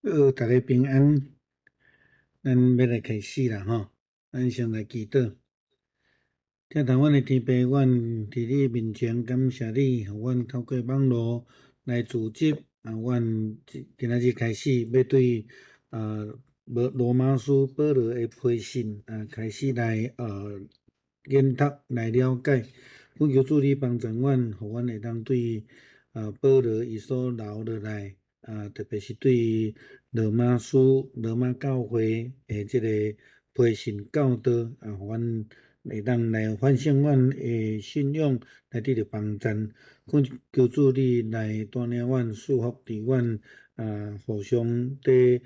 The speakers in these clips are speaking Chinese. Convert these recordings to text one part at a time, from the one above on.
大家平安，咱要来开始啦吼。咱先来祈祷，听从阮的天父，阮伫你面前感谢你，互阮透过网络来组织阮今仔日开始要对罗马书保罗的批信开始来研读来了解。阮求主你帮助阮，互阮会当对保罗伊所留落来。特别是对罗马教会的这个培训教导互阮会当来反省阮的信仰，来得到帮助。阮求主你来带领阮，束缚伫阮互相在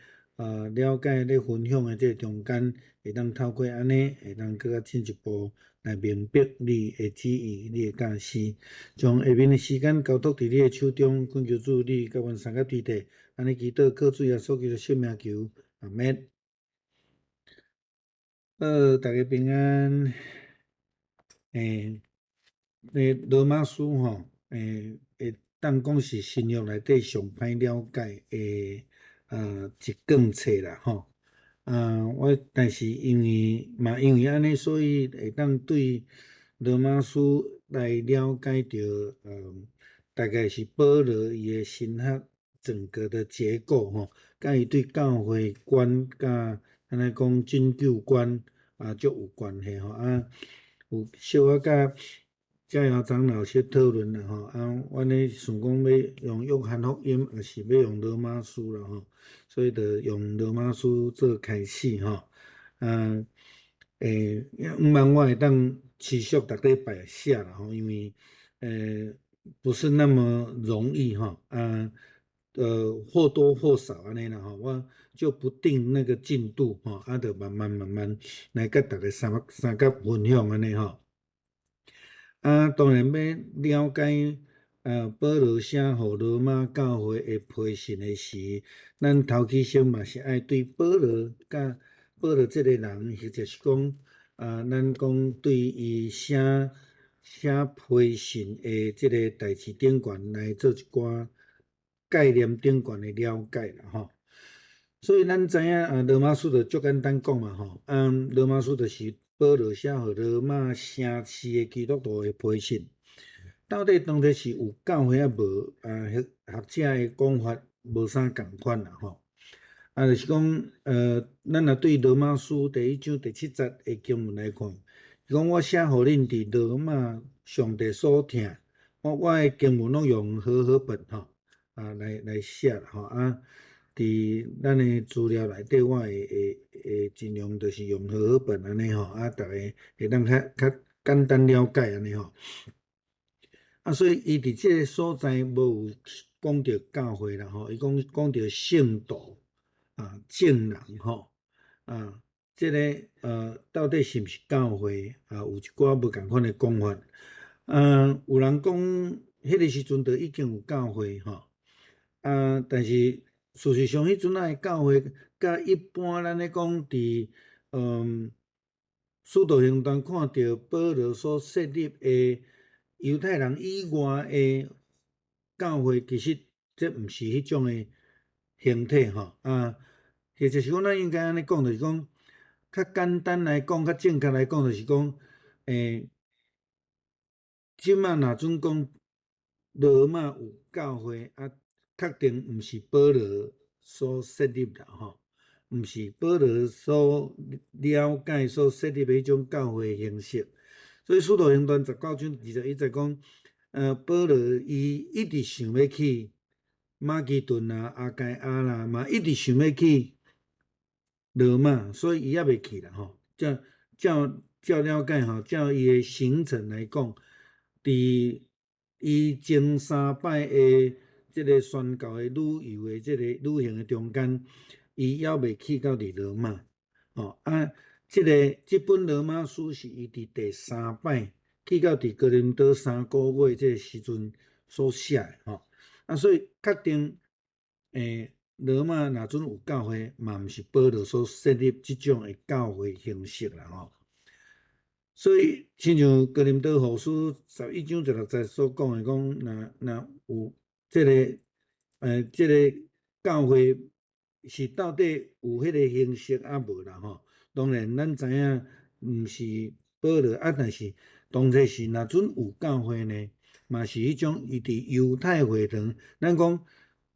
了解咧分享的这中间，会当透过安尼，会当更较进一步来明白你的旨意、你的教示。将下面的时间交托伫你的手中，恳求主你甲阮三个弟弟，安尼祈祷，靠主耶稣基督的圣名求，阿免。大家平安。罗马书吼，会当讲是新约内底上歹了解的一卷册啦吼。但是因为安尼，所以会当对罗马书来了解到，大概是保罗伊的神学整个的结构吼，甲伊对教会观甲安尼讲拯救观足有关系吼有小甲嘉尧长老小讨论啦吼阮咧想讲要用约翰福音，还是要用罗马书啦吼，所以就用罗马书做开始吼。毋茫我会当持续逐礼拜写啦吼，因为不是那么容易吼或多或少安尼啦吼，我就不定那个进度吼，就慢慢来甲大家三角分享安尼吼。当然要了解保罗写互罗马教会的批信的时，咱头起先嘛是爱对保罗这个人，或者是讲咱讲对伊写批信的这个代志顶悬来做一寡概念顶悬的了解啦吼。所以咱知影罗马书就足简单讲嘛吼，罗马书就是保罗写互罗马城市的基督徒的批信。到底当然是有教会无学者的讲法无啥共款啦吼。就是讲咱若对罗马书第1章第7节的经文来看，是讲我写互恁伫罗马上帝所听，我的经文拢用和合本吼来写啦吼伫咱的资料内底，我会尽量就是用和合本安尼吼逐个会当较简单了解安尼吼。所以伊伫即个所在无有讲到教会啦吼，伊讲到圣道证人吼即个到底是毋是教会有一寡无共款的讲法。有人讲迄个时阵就已经有教会吼但是事实上迄阵的教会甲一般咱咧讲伫使徒行传看到保罗所设立的犹太人以外的教会，其实这毋是迄种的形体吼或者是讲咱应该安尼讲，就是讲较简单来讲，较正确来讲，就是讲即摆若准讲罗马有教会确定毋是保罗所设立啦吼，毋是保罗所了解所设立的迄种教会形式。所以使徒行传19章21节讲，保罗伊一直想要去马其顿阿该亚啦，嘛一直想要去罗马，所以伊也袂去啦吼。照了解吼，照伊的行程来讲，伫伊前3摆的即个宣教的旅游的即个旅行的中间，伊还袂去到伫罗马即本罗马书是伊伫第3摆去到伫哥林多3个月即个时阵所写的吼所以确定罗马若准有教会，嘛毋是保罗所设立即种的教会形式啦吼。所以，亲像哥林多后书11章16节所讲的，讲若有即个教会是到底有迄个形式啊无啦吼？当然咱知影毋是保罗啊，但是当初是若准有教会呢，嘛是迄种伊伫犹太会堂，咱讲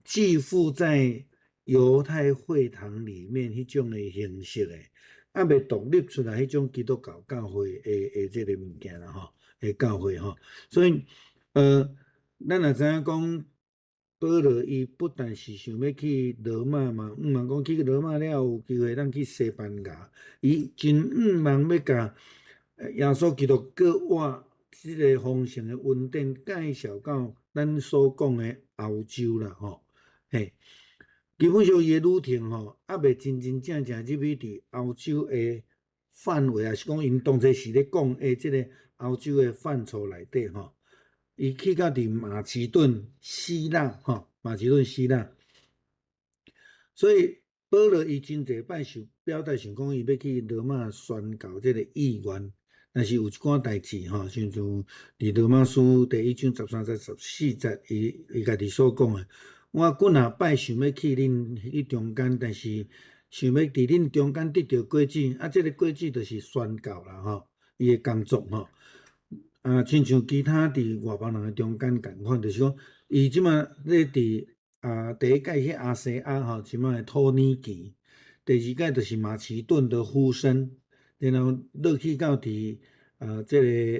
寄附在犹太会堂里面迄种诶形式诶，啊未独立出来迄种基督教会诶即个物件啦吼，诶教会吼，所以咱也知影讲。保罗伊不但是想要去罗马嘛，望讲去罗马了有机会咱去西班牙，伊真望要甲耶稣基督各活即个丰盛的恩典介绍到咱所讲的欧洲啦吼，嘿，基本上伊的旅程吼，还未真真正正入去伫欧洲的范围，也是讲因当初是咧讲诶，即个欧洲的范畴内底吼。伊去到伫马其顿、希腊，吼，马其顿、希腊，所以保罗伊真侪摆想表达想讲，伊要去罗马宣告即个意愿，但是有一寡代志吼，像伫罗马书第1章13节、14节，伊家己所讲诶，我几若摆想要去恁迄中间，但是想要伫恁中间得到果子，啊，即个果子就是宣告啦，吼，伊诶工作吼。亲像其他伫外邦人诶中间共款，就是讲，伊即马咧伫第一届迄亚细亚吼，即马诶托尼基，第二届就是马其顿的呼声，然后落去到伫即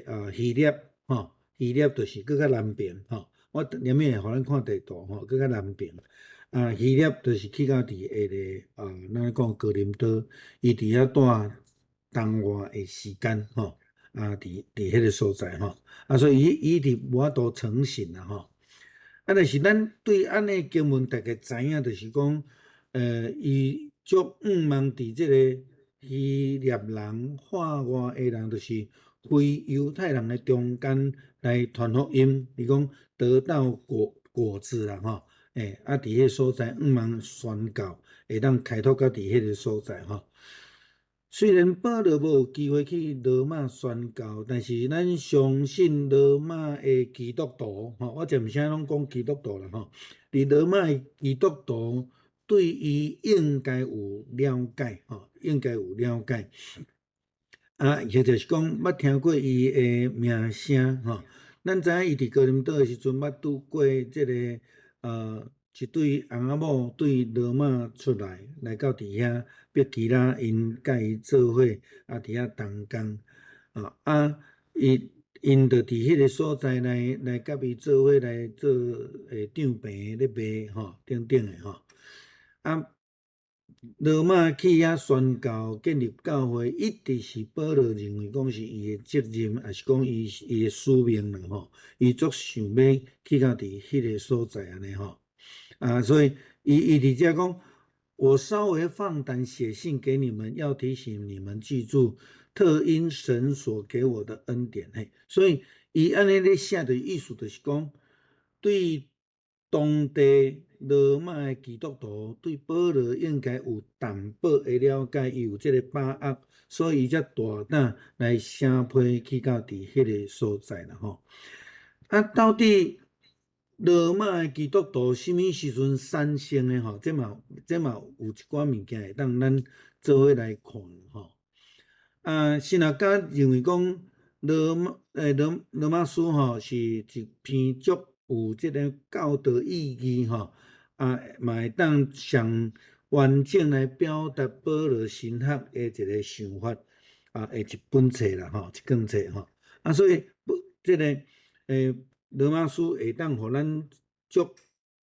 个希腊吼，希腊就是搁较南边吼，我连面会互咱看地图吼，搁较南边。希腊就是去到伫迄个咱讲哥林多，伊伫遐住东外诶时间吼。伫迄个所在吼，所以伊伫无法度成型啦吼。但是咱对安尼经文大概知影，就是讲，伊足望伫即个希腊人、化外诶人，就是非犹太人诶中间来传福音，是讲得到果子啦吼。伫迄个所在望宣告，会当开拓到伫迄个所在吼。虽然保罗无有机会去罗马宣教，但是咱相信罗马的基督徒，吼，我就毋啥拢讲基督徒啦，吼，伫罗马的基督徒对伊应该有了解，吼，应该有了解。或者是讲捌听过伊的名声，吼，咱知影伊伫哥林多的时阵，捌拄过即个一对翁仔某对罗马出来到伫遐，逼其他因甲伊做伙，伫遐同工，因着伫迄个所在来甲伊做伙来做长平咧卖吼，等等的吼，罗马去遐宣教建立教会，一直是保罗认为讲是伊的责任，也是讲伊的使命啦吼。伊足想要去到伫迄个所在安尼吼。所以伊伫遮讲，我稍微放胆写信给你们，要提醒你们记住，特因神所给我的恩典。嘿，所以伊安尼咧写的意思就是讲，对当地罗马的基督徒对保罗应该有淡薄的了解，伊有即个把握，所以伊才大胆来写批去到伫迄个所在啦吼。到底罗马的基督徒什么时阵产生的吼？这嘛有一寡物件会当咱做伙来看吼。新学家认为讲罗马书吼是一篇足有即个教导意义吼，嘛会当上完整来表达保罗神学的一个想法，的一本册啦吼，一卷册吼。所以即个罗马书会当互咱足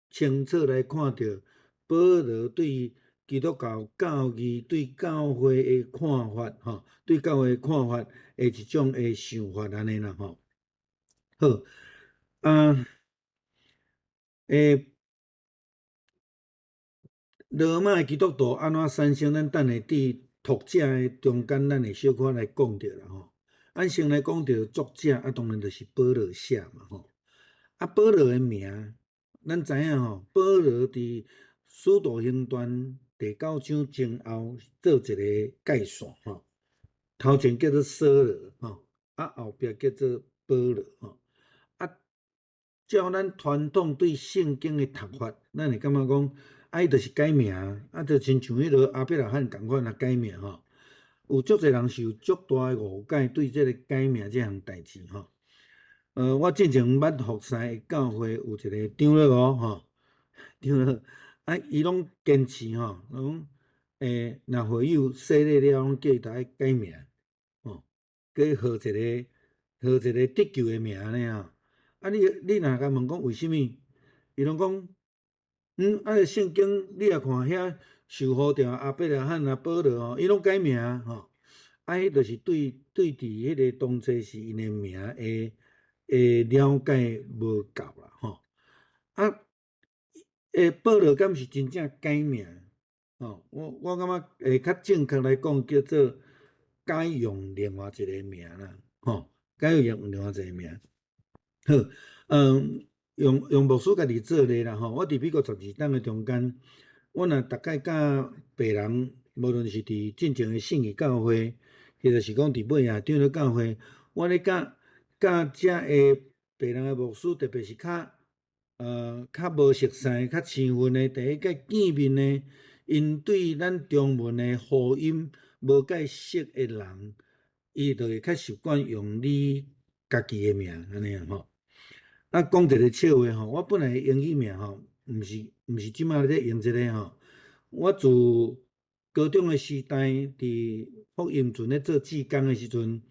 清楚来看到保罗对基督教教义、对教会的看法，吼，对教会的看法的一种的想法安尼啦，吼。好，罗马的基督徒安怎产生？咱等下伫读者的中间，咱会小可来讲着啦，吼。先来讲着作者，当然就是保罗写嘛，吼。保罗的名，咱知影吼，保罗伫《使徒行传》第9章前后做一个概述，吼。头前叫做扫罗，吼，后壁叫做保罗，吼。照咱传统对圣经的读法，咱会感觉讲，伊就是改名，就亲像迄个阿伯拉罕共款啊改名吼。有足侪人是有足大诶误解对即个改名即项代志吼。我之前捌服侍诶教会有一个长老吼，长老伊拢坚持吼，讲若会友洗礼了，拢叫伊逐个改名吼，叫伊号一个得救诶名安尼吼。你若甲问讲为什么？伊拢讲，圣经你也看遐受呼召阿伯拉罕啊、保罗吼，伊拢改名吼。迄就是对伫迄个当初是因诶名诶了解无够啦吼。保罗敢是真正改名吼？我感觉较正确来讲叫做改用另外一个名啦吼，改用另外一个名。好，用牧师家己做例啦吼。我伫美国12档诶中间，我若大概甲别人，无论是伫进前诶信义教会，或者是讲伫尾啊长老教会，我咧甲遮诶别人诶牧师，特别是较无熟悉、较生分诶，第一个见面诶，因对咱中文诶发音无介熟诶人，伊就会较习惯用你家己诶名安尼啊吼。讲一个笑话吼，我本来英语名吼，毋是即摆咧用即个吼。我自高中诶时代，伫福音船咧做志工诶时阵，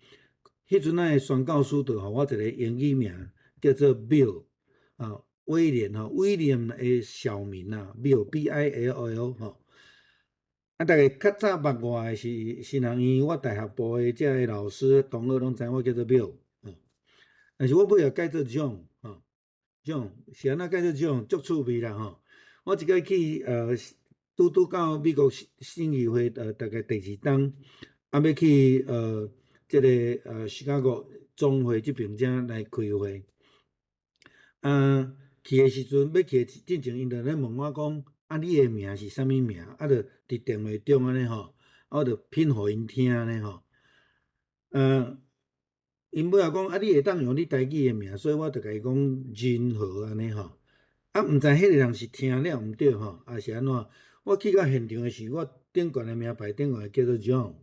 迄阵诶宣教师就互我一个英语名，叫做 Bill 啊，威廉吼，威廉诶小名啊 ，Bill B-I-L-L 吼。逐个较早捌我诶是新人院，我大学部诶遮个老师同学拢知我叫做 Bill 但是我尾也改做 John 吼。John 是安怎改做 John， 足趣味啦吼。我一摆去拄到美国信义会大概第2档，要去即个芝加哥总会即边遮来开会。去诶时阵要去进前，因就咧问我讲，你诶名是啥物名？就伫电话中安尼吼，我就拼互因听安尼吼。因尾仔讲，你会当用你家己诶名，所以我就甲伊讲仁和安尼吼。毋知迄个人是听了毋对吼，还是安怎？我去到现场诶时，我顶悬诶名牌顶悬叫做 John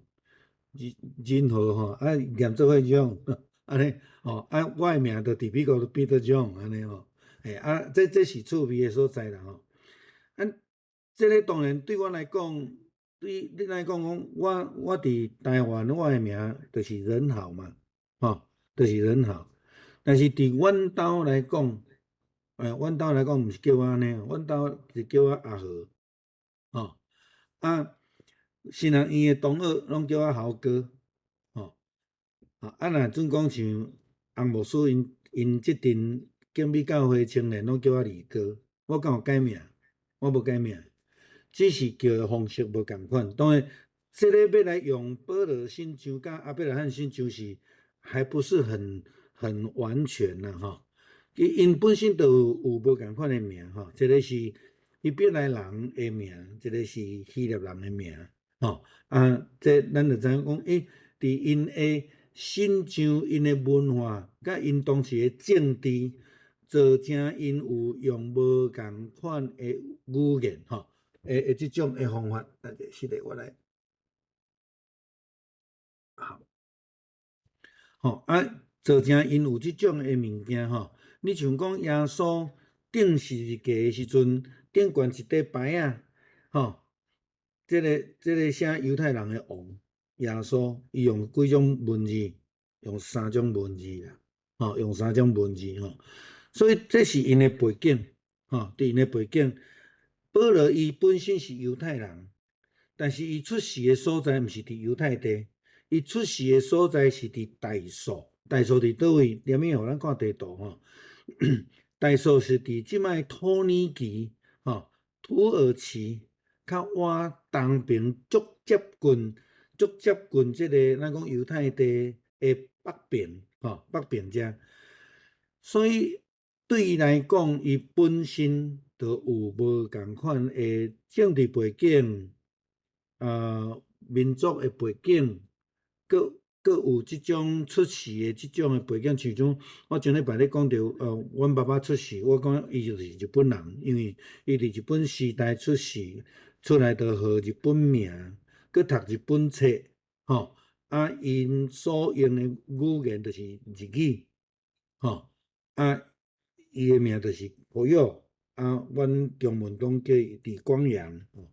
仁和吼，念做伙 John 安尼吼。我诶名就伫美国变做 John 安尼吼。这是趣味诶所在啦吼。这个当然对我来讲，对你来讲我伫台湾，我诶名就是仁豪嘛，吼，就是仁豪。但是伫阮兜来讲，阮兜来讲毋是叫我安尼，阮兜是叫我阿和，吼。新人院诶同学拢叫我豪哥，吼。若准讲像洪牧师因即阵建美教会青年拢叫我二哥，我敢有改名？我无改名，只是叫诶方式无共款。当然，这个要来用保罗新章甲阿伯拉罕新章是还不是很完全啦吼。因本身就有无共款诶名吼，一个是希伯来人诶名，一个是希腊人诶名吼。这咱就知影讲，伫因诶信章、因诶文化，甲因当时诶政治，造成因有用无共款诶语言吼，即种诶方法。是的，我来。吼造成因有即种诶物件吼。你像讲耶稣顶十字架诶时阵，顶悬一块牌仔吼，即个写犹太人诶王耶稣，伊用几种文字？用3种文字啦，吼，用3种文字吼。所以这是因诶背景吼，伫因诶背景，保罗伊本身是犹太人，但是伊出世诶所在毋是伫犹太地。伊出世诶所在是伫大数，大数伫倒位？连咪互咱看地图吼。大数是伫即摆土耳其、吼土耳其较往东边足接近即个咱讲犹太地诶北边吼，北边遮。所以对伊来讲，伊本身就有无共款诶政治背景，民族诶背景。佫有即种出世的即种的背景，像我前礼拜咧讲到，阮爸爸出世，我讲伊就是日本人，因为伊伫日本时代出世，出来就号日本名，佫读日本册，吼，因所用的语言就是日语，吼，伊的名就是保佑，阮中文讲叫李光阳，吼。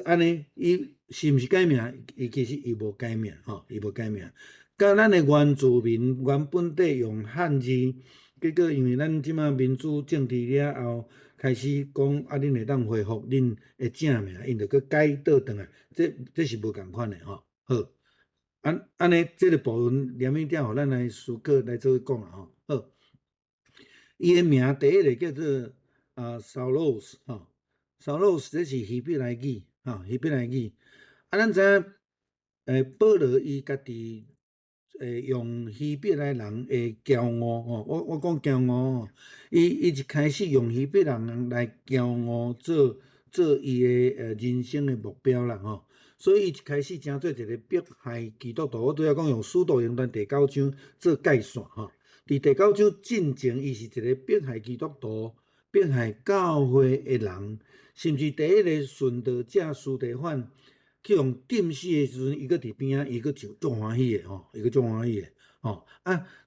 安尼，伊是毋是改名？伊其实伊无改名，吼，伊无改名。甲咱的原住民、原本地用汉字，结果因为咱即马民主政治了后，开始讲恁会当恢复恁的正名，因着佫改倒转来，这是无共款的，吼。好，安尼，这个部分连一点，互咱来思考来做讲啊，吼。好，伊的名第一个叫做Saulos，吼。Saulos 这是希伯来语，希伯来语。咱知影，保罗伊家己用希伯来人的骄傲，我讲骄傲，伊一开始用希伯来人来骄傲做伊的人生的目标啦，吼。所以伊一开始诚做一个迫害基督徒。我拄仔讲用《使徒行传》第9章做概线，吼。伫第9章进前，伊是一个迫害基督徒、迫害教会的人。甚至第一个顺道者司提反去用钉死的时阵，伊搁伫边仔，伊搁足欢喜的吼，伊搁足欢喜的吼。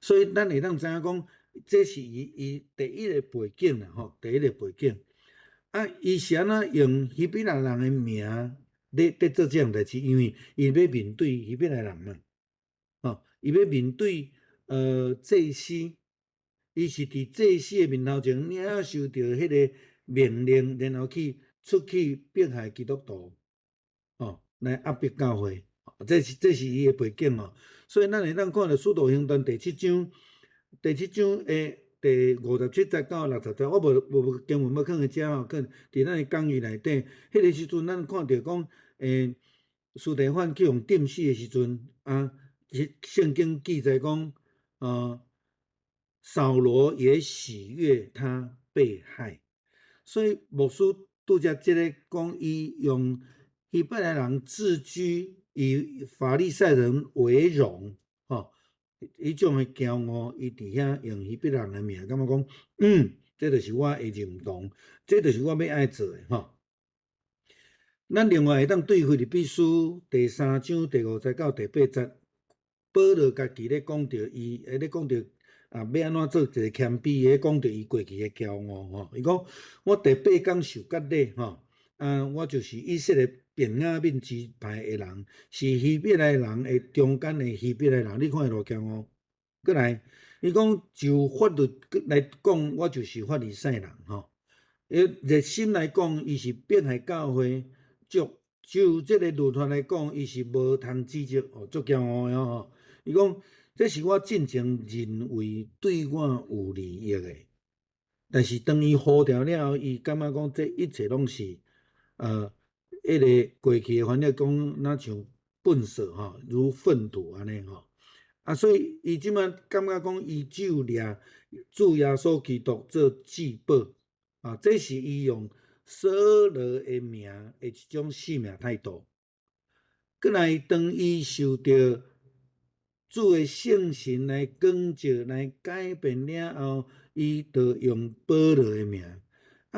所以咱会当知影讲，这是伊第一个背景啦吼，第一个背景。伊是安怎用希伯来人的名咧做这样代志？因为伊要面对希伯来人嘛，吼，伊要面对祭司，伊是伫祭司的面头前领受着迄个命令，然后出去迫害基督徒，来压迫教会，这是伊的背景哦。所以咱会当看到《使徒行传》第7章的第57节到60节，我无经文要放在遮吼，伫咱的讲义内底。迄个时阵，咱看到讲，司提反去用钉死的时阵，圣经记载讲，扫罗也喜悦他被害。所以牧师拄则即个讲，伊用希伯来人自居，以法利赛人为荣，吼，迄种的骄傲，伊伫遐用希伯来人的名，感觉讲，这就是我的认同，这就是我要爱做的，吼。咱另外会当对腓立比书第3章第5节到第8节，保罗家己咧讲到伊，咧讲到。要安怎做一个谦卑的？讲到伊过去的骄傲，吼，伊讲我第8天受割礼，吼，我就是以色列便雅悯支派的人，是希伯来人的中间的希伯来人，你看会偌骄傲？过来，伊讲就法律来讲，我就是法利赛人，吼。热心来讲，伊是迫害教会；就这个律法来讲，伊是无通指责，足骄傲的吼。伊讲。这是我进前认为对我有利益的，但是当伊好掉了后，伊感觉讲这一切拢是迄个过去的翻译讲，若像粪扫吼，如粪土安尼吼。所以伊即摆感觉讲，伊只有掠主耶稣基督做至宝，这是伊用扫罗的名的一种生命态度。过来，当伊受到主的圣神来光照、来改变了后，伊就用保罗的名。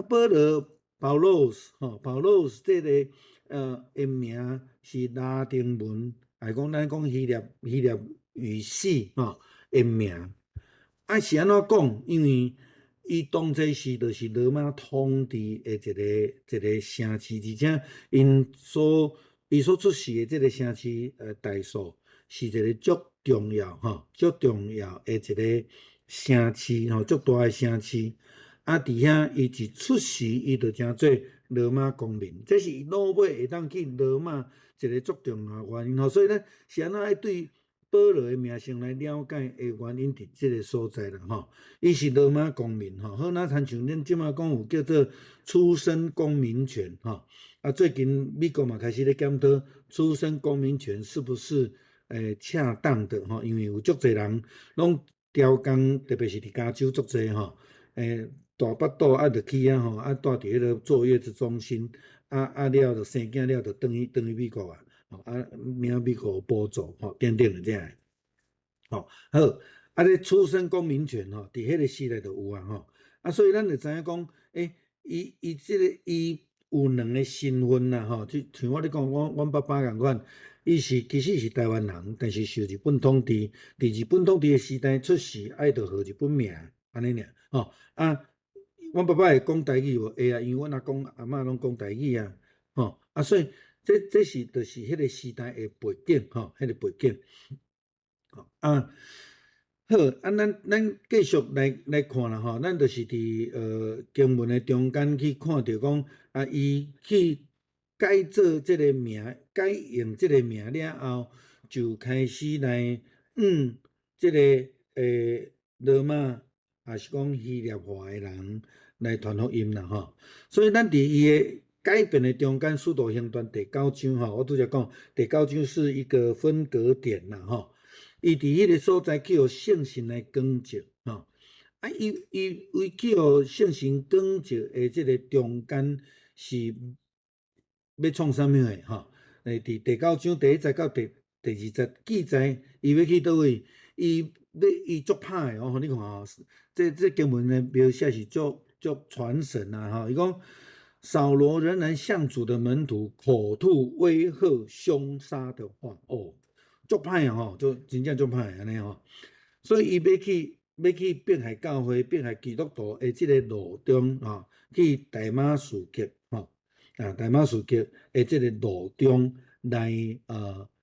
保罗 Paulos 这个的名是拉丁文，咱讲希腊语系的名。是安怎讲？因为伊当初是就是罗马统治的一个城市，而且伊所出世的这个城市代数是一个足重要足重要的一个城市足大的城市。伫遐伊一出世，伊就诚做罗马公民，这是伊老尾会当去罗马一个足重要的原因。所以咱是安怎爱对保罗的名声来了解的原因，伫即个所在啦伊是罗马公民好，那亲像恁即马讲有叫做出生公民权最近美国嘛开始咧检讨出生公民权是不是恰当的因为有足侪人拢调工，特别是伫加州足侪大巴肚就去住伫迄个坐月子中心，了就生囝了就转去美国啊，领美国补助等等的这样。好，这出生公民权伫迄个时代就有啊，所以咱就知影讲，伊有两个身份啦，就像我咧讲，阮爸爸共款，其实是台湾人，但是受日本统治，伫日本统治的时代出世，爱着号日本名，安尼尔，阮爸爸会讲台语无？会啊，因为阮阿公阿嬷拢讲台语啊，所以这是就是迄个时代的背景，迄个背景。好，咱继续来看啦，咱就是伫经文的中间去看到讲，伊去改做这个名，改用这个名了后，就开始来这个罗马，也是讲希腊化的人来传福音啦，所以咱伫伊的改变的中间，《使徒行传》第9章，我拄则讲第9章是一个分隔点啦，伊伫迄个所在去互圣神来光照，伊去互圣神光照的即个中间是要创啥物诶？伫第9章第1节到第2节记载，伊要去倒位？伊足歹诶你看这经文的描写是足传神啊，伊讲扫罗仍然向主的门徒口吐威吓、凶杀的话，足歹就真正足歹安尼所以伊要去迫害教会、迫害基督徒的即个路中去大马士革大马士革的即个路中来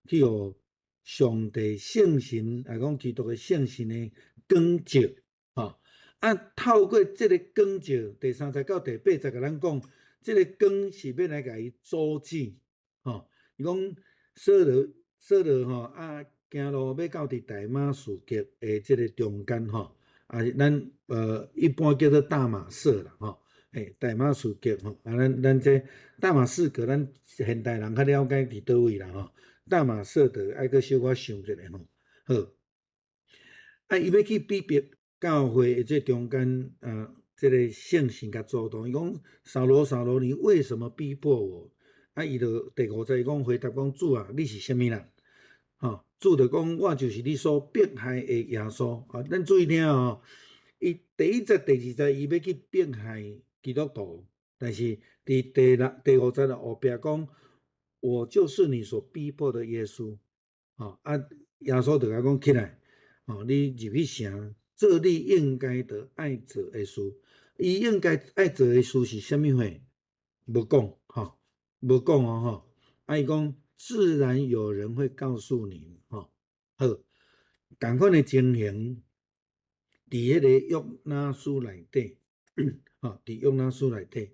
去互上帝圣神讲基督的圣神的光照透过即个光照，第3节到第8节甲咱讲，即个光是要来甲伊阻止伊讲扫罗行路要到伫大马士革的即个中间咱一般叫做大马色啦大马士革咱这大马士革咱现代人较了解伫倒位啦大马色的爱搁小可想一下好，伊要去逼迫教会的这中间这个圣神甲主动，伊讲扫罗，你为什么逼迫我？伊就第5节讲回答讲主啊，你是啥物人？主就讲我就是你所迫害的耶稣咱注意听伊第1节、第2节伊要去迫害基督徒，但是伫第5节的后壁讲，我就是你所逼迫的耶稣耶稣就甲讲起来你入去城，做你应该的爱做的事。伊应该爱做的事是啥物货？无讲无讲伊讲自然有人会告诉你好，同款的情形，伫迄个约拿书内底伫约拿书内底，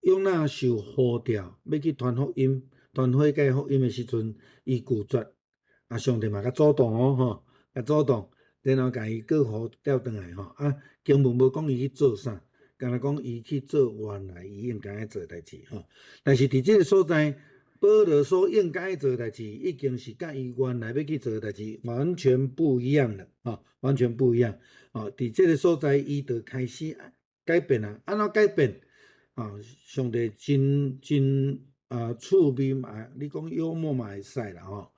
约拿受呼召要去传福音、传悔改福音的时阵，伊拒绝上帝嘛甲主动甲主动，然后甲伊过互调转来经文无讲伊去做啥，敢若讲伊去做原来伊应该做代志但是伫即个所在，保罗所应该做代志，已经是甲伊原来要去做代志完全不一样了完全不一样伫即个所在，伊就开始改变安怎改变上帝真趣味嘛，你讲幽默嘛会使啦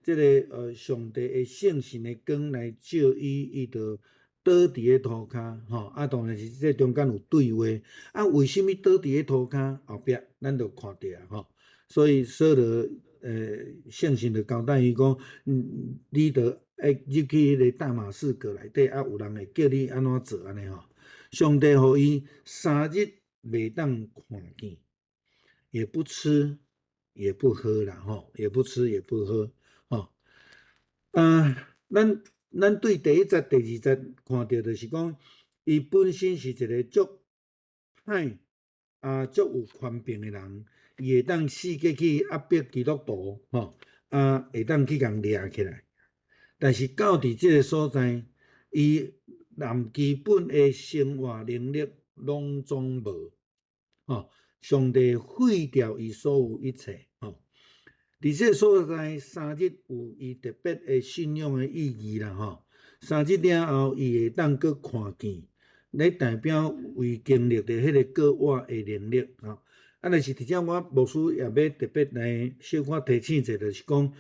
即个上帝的圣神的光来照伊就倒伫个涂骹当然是这中间有对话为什么倒伫个涂骹后壁咱就看到所以扫罗圣神就交代伊讲你就入去迄个大马士革内底有人会叫你安怎做安尼上帝互伊3日袂当看见，也不吃也不喝啦也不吃也不喝咱对第1节、第2节看到就是讲，伊本身是一个足歹足有权柄的人，伊会当四界去压迫基督徒会当去共掠起来。但是到伫即个所在，伊连基本的生活能力拢总无上帝废掉伊所有一切伫这个所在3日有伊特别的信仰的意义啦3日了后，伊会当搁看见来代表为经历的迄个国外的能力吼。但是伫遮我牧师也要特别来小可提醒者，就是讲，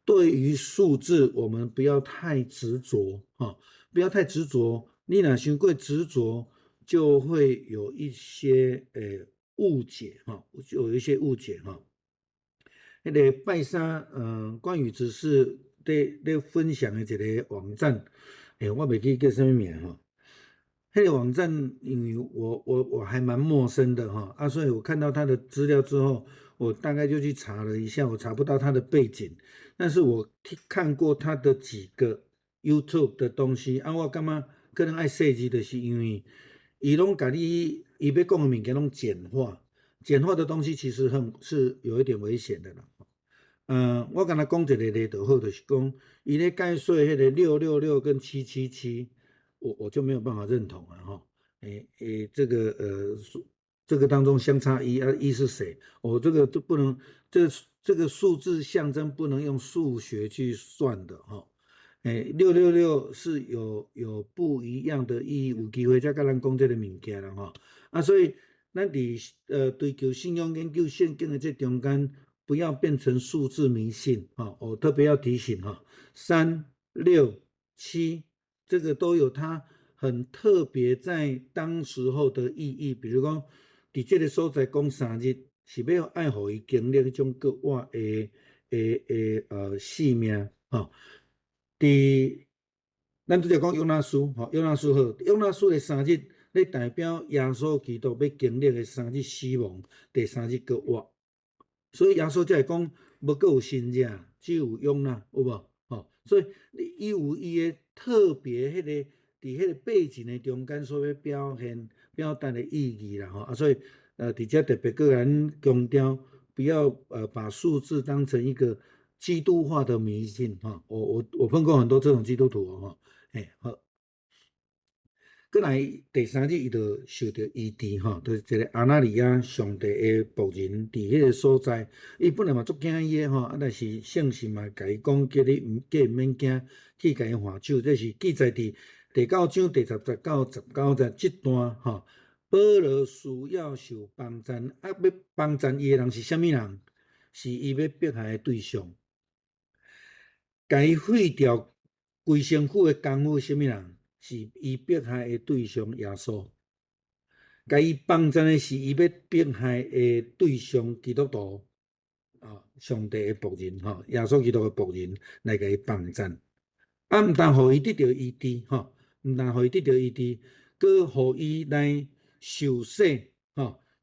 对于数字我们不要太执着哈，不要太执着。你若伤过执着，就会有一些误解哈，就有一些误解哈。迄个拜三，关于只是咧分享的一个网站，我袂记叫什么名哈。迄个网站，因为我还蛮陌生的哈，所以我看到他的资料之后，我大概就去查了一下，我查不到他的背景，但是我看过他的几个 YouTube 的东西，我感觉可能爱设计的是因为，伊拢甲你伊要讲的物件拢简化，简化的东西其实是有一点危险的啦。我跟他讲一个例就好，就是讲，伊咧介绍迄个666跟777，我就没有办法认同了哈。这个当中相差一是谁？这个就不能，这个数字象征不能用数学去算的哈。666是有不一样的意义，有机会再跟咱讲这个物件了哈。所以咱伫追求信仰研究圣经的这中间，不要变成数字迷信啊！我特别要提醒哈，3、6、7这个都有它很特别在当时候的意义。比如讲，伫这个所在讲生日，是要爱互伊经历迄种国外的性命哈。咱拄则讲约拿书，约拿书好，约拿书的生日咧代表耶稣基督要经历的生日死亡，第三日国外。所以耶稣才会讲，无阁有新者，只有约拿，有无？所以伊有伊的特别迄个伫迄个背景的中间所要表达的意义啦所以伫遮特别个人强调，不要把数字当成一个基督化的迷信我碰过很多这种基督徒好。过来第三日，伊就受到医治就是一个阿那利亚上帝的仆人，伫迄个所在，伊本来嘛足惊伊的但是圣神嘛甲伊讲，叫你毋免惊，去甲伊还手。这是记载伫第9章第19节这段保罗需要受帮赞，要帮赞伊的人是啥物人？是伊要迫害的对象，甲伊废掉规身躯的功夫，啥物人？是伊迫害的对象耶稣，甲伊帮赞的是伊要迫害的对象基督徒上帝的仆人耶稣基督的仆人来甲伊帮赞，毋但互伊得到医治毋但互伊得到医治，佮互伊来受洗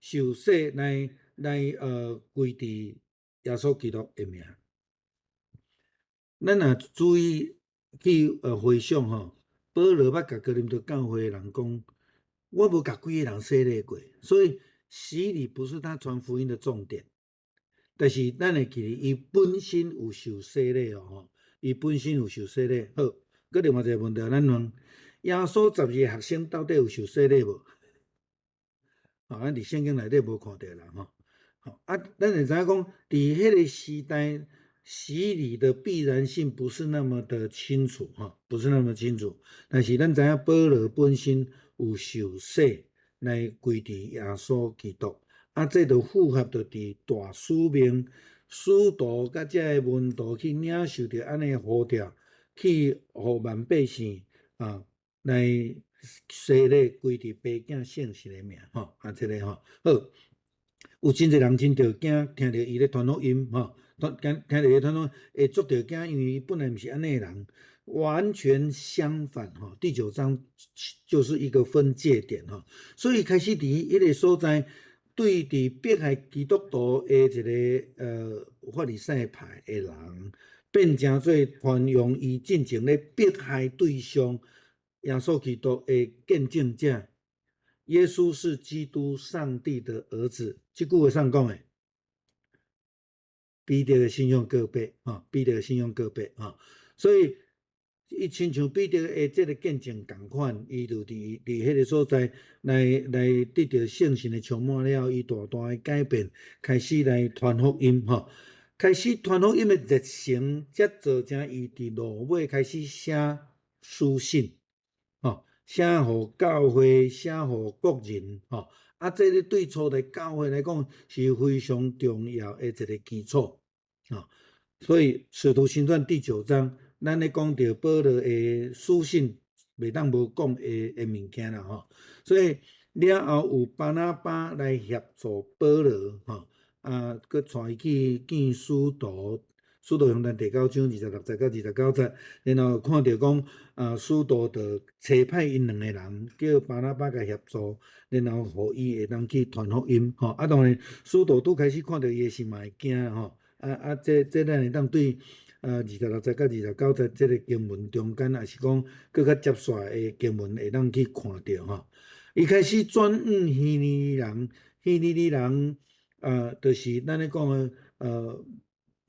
受洗来归伫耶稣基督的名。咱若注意去回想保罗捌甲哥林多教会的人讲，我无甲几个人洗礼过，所以洗礼不是他传福音的重点。但是咱会记得，伊本身有受洗礼伊本身有受洗礼。好，佮另外一个问题，咱问耶稣12个学生到底有受洗礼无？咱伫圣经内底无看到啦咱会知影讲，伫迄个时代，洗礼的必然性不是那么的清楚不是那么清楚。但是咱知影保罗本身有受洗来归伫耶稣基督，这就符合着伫大使命使徒甲遮个门徒去领受着安尼呼召，去互万百姓来洗礼归伫爸囝圣神的名这个好。有真侪人真着惊，听着伊咧传福音听着伊传福音会足着惊，因为伊本来毋是安尼的人，完全相反第9章就是一个分界点所以开始伫迄个所在，对伫迫害基督徒的一个法利赛派的人，变成做传扬伊进前咧迫害对象耶稣基督的见证者。耶稣是基督上帝的儿子，这句话上讲的，彼得的信仰告白彼得的信仰告白所以伊亲像彼得的这个见证同款，伊就伫迄个所在来得到圣神的充满了，伊大大的改变，开始来传福音开始传福音的热情，才造成伊伫路尾开始写书信写互教会，写互国人，吼。这个对初代教会来讲是非常重要的一个基础，所以《使徒行传》第9章，咱咧讲到保罗的书信，袂当无讲的物件啦，吼。所以了后有巴拿巴来协助保罗，佮带伊去见使徒。使徒行传第9章26节到29节，然后看到讲，使徒就差派因2个人，叫巴拿巴甲协助，然后互伊会当去传福音，吼。当然，使徒拄开始看到伊的时嘛会惊，吼。这咱会当对26节到29节这个经文中间，也是讲更较接续的经文会当去看到，吼。伊开始转往希利人，希利人，就是咱咧讲的，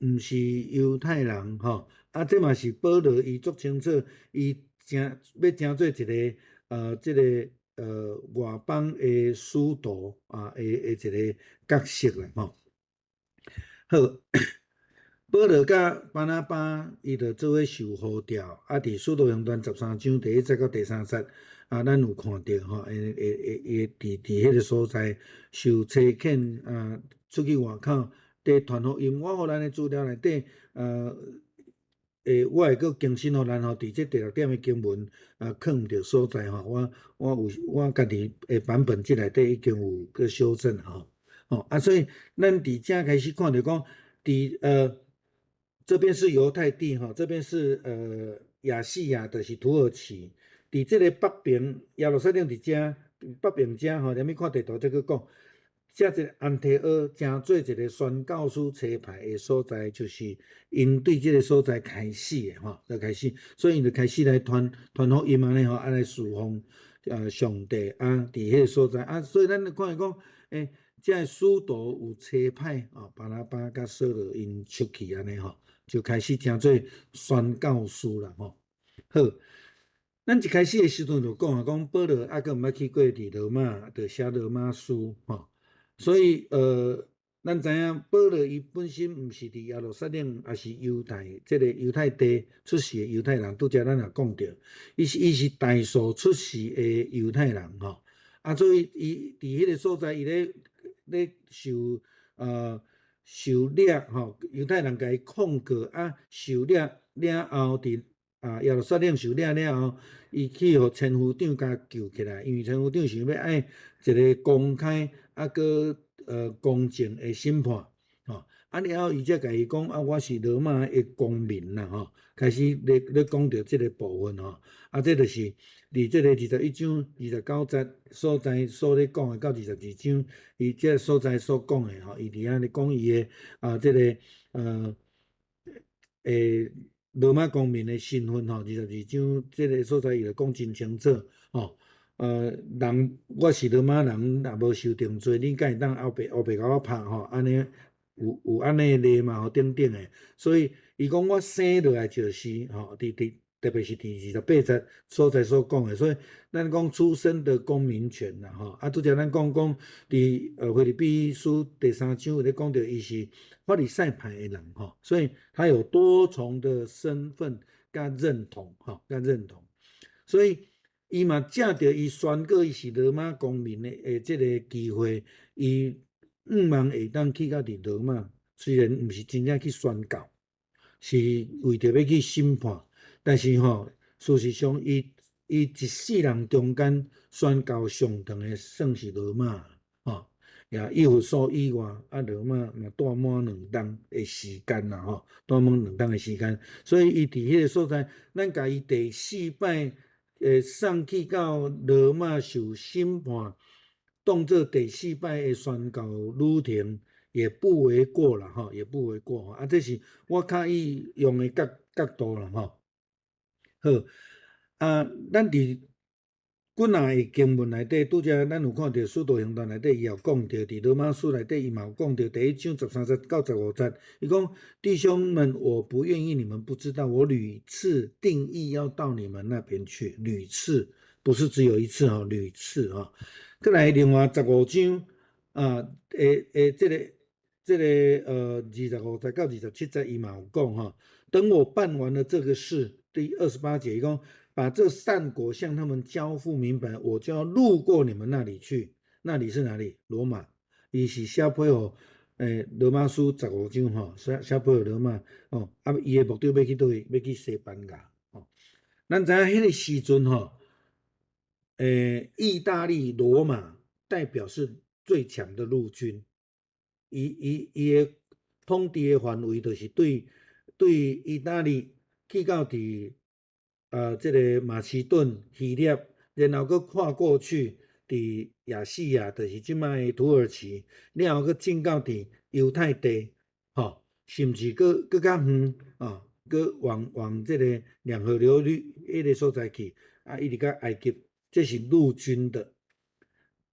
毋是犹太人，吼。这嘛是保罗伊足清楚，伊要成做一个这个外邦的使徒的一个角色啦，吼。好，保罗甲巴拿巴伊就做伙受呼召，伫使徒行传13章第1节到第3节，咱有看到吼，伊伫迄个所在受差遣，出去外口伫传福音。我互咱的资料内底，我会阁更新互咱吼，伫这第6点的经文放着所在吼，我家己的版本即内底已经有阁修正吼。所以咱伫遮开始看到讲，这边是犹太地，这边是亚细亚，就是土耳其。伫这个北边，耶路撒冷伫遮北边遮吼，连咪看地图再去讲，遮一个安提阿成做一个宣教师差派的所在，就是因对这个所在开始的就开始，所以因就开始来传福音安尼吼，来侍奉上帝伫迄个所在所以咱就看会讲，这使徒有差派巴拿巴甲扫罗因出去安尼吼。就开始听做宣教师啦，吼。好，咱一开始的时阵就讲保罗阁毋捌去过伫罗马，就写罗马书，吼。所以咱知影保罗伊本身毋是伫耶路撒冷，也是犹太这个犹太地出世的犹太人。拄则咱也讲着，伊是大数出世的犹太人，吼。所以伊伫迄个所在，伊咧受掠，吼，犹太人甲伊控告，受掠了后，伫耶路撒冷受掠了后，伊去互千夫长甲救起来，因为千夫长想要爱一个公开佮公正的审判，吼。了后伊才甲伊讲，我是罗马的公民啦，吼。开始咧讲到这个部分，吼。这就是伫这个21章29节所在所咧讲的到22章，伊这所在所讲的吼，伊伫遐咧讲伊的这个罗马公民的身份吼，22章这个所在伊就讲真清楚吼。人我是罗马人，若无受定罪，你敢会当后壁甲我拍吼？安尼有安尼例嘛？等等的，所以伊讲我生落来就是吼，特别是第28节所在所讲的，所以咱讲出生的公民权啦，吼。拄则咱讲伫腓立比书第3章有咧讲到，伊是法利赛派的人，吼，所以他有多重的身份甲认同，甲认同，所以伊嘛借着伊宣告伊是罗马公民的这个机会，伊望会当去到伫罗马，虽然毋是真正去宣告，是为着要去审判。但是事实上，伊一世人中间宣告上长的算是罗马，也以弗所以外，罗马嘛带满2冬的时间啦，带满2冬的时间，所以伊伫迄个所在，咱甲伊第4摆送去到罗马受审判，当作第4摆的宣告旅程，也不为过啦，也不为过这是我较意用的角度啦，好，咱伫几若个经文内底，拄则咱有看到使徒行传内底，伊也有讲到伫罗马书内底，伊嘛有讲到第1章13节到15节，伊讲弟兄们，我不愿意你们不知道，我屡次定义要到你们那边去，屡次不是只有一次屡次再来另外15章这个25节到27节，伊嘛有讲等我办完了这个事。第28节，伊讲把这善果向他们交付明白，我就要路过你们那里去。那里是哪里？罗马。伊是写配予罗马书15章吼，写配予罗马哦。啊，伊的目的要去倒位？要去西班牙哦。咱知影迄个时阵吼，意大利罗马代表是最强的陆军，伊的统治的范围就是对意大利去到伫这个马其顿、希腊，然后佮跨过去伫亚细亚，就是即摆的土耳其，然后佮进到伫犹太地，吼，甚至佮较远啊，佮往这个两河流域迄个所在去，啊，一直到埃及，这是陆军的。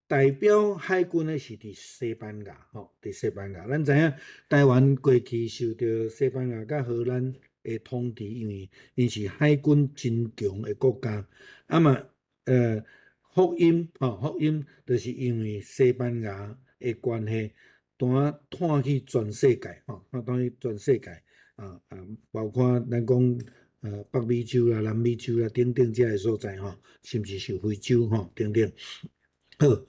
代表海军的是伫西班牙，吼，伫西班牙。咱知影台湾过去受到西班牙甲荷兰的统治，因为因是海军真强的国家。啊嘛，福音，福音就是因为西班牙的关系，传去全世界，传去全世界，包括咱讲北美洲啦、南美洲啦等等遮个所在，甚至是非洲，等等。好。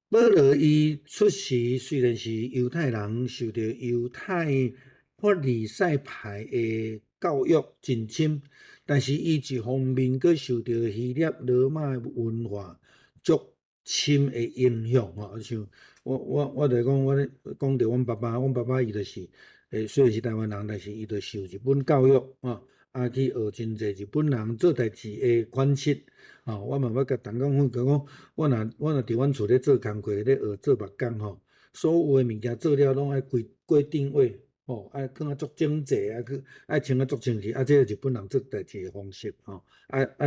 保罗伊出世虽然是犹太人，受到犹太法利赛派的教育真深，但是伊一方面佮受到希腊罗马文化足深的影响像我就讲，我讲到阮爸爸，阮爸爸伊就是虽然是台湾人，但是伊就受日本教育去学真济日本人做代志的款式。我嘛要甲同工讲，我若伫阮厝咧做工课，咧学做目工吼，所有的物件做了拢爱规定位，爱放啊足整齐啊，去爱穿啊足清气，这个日本人做代志的方式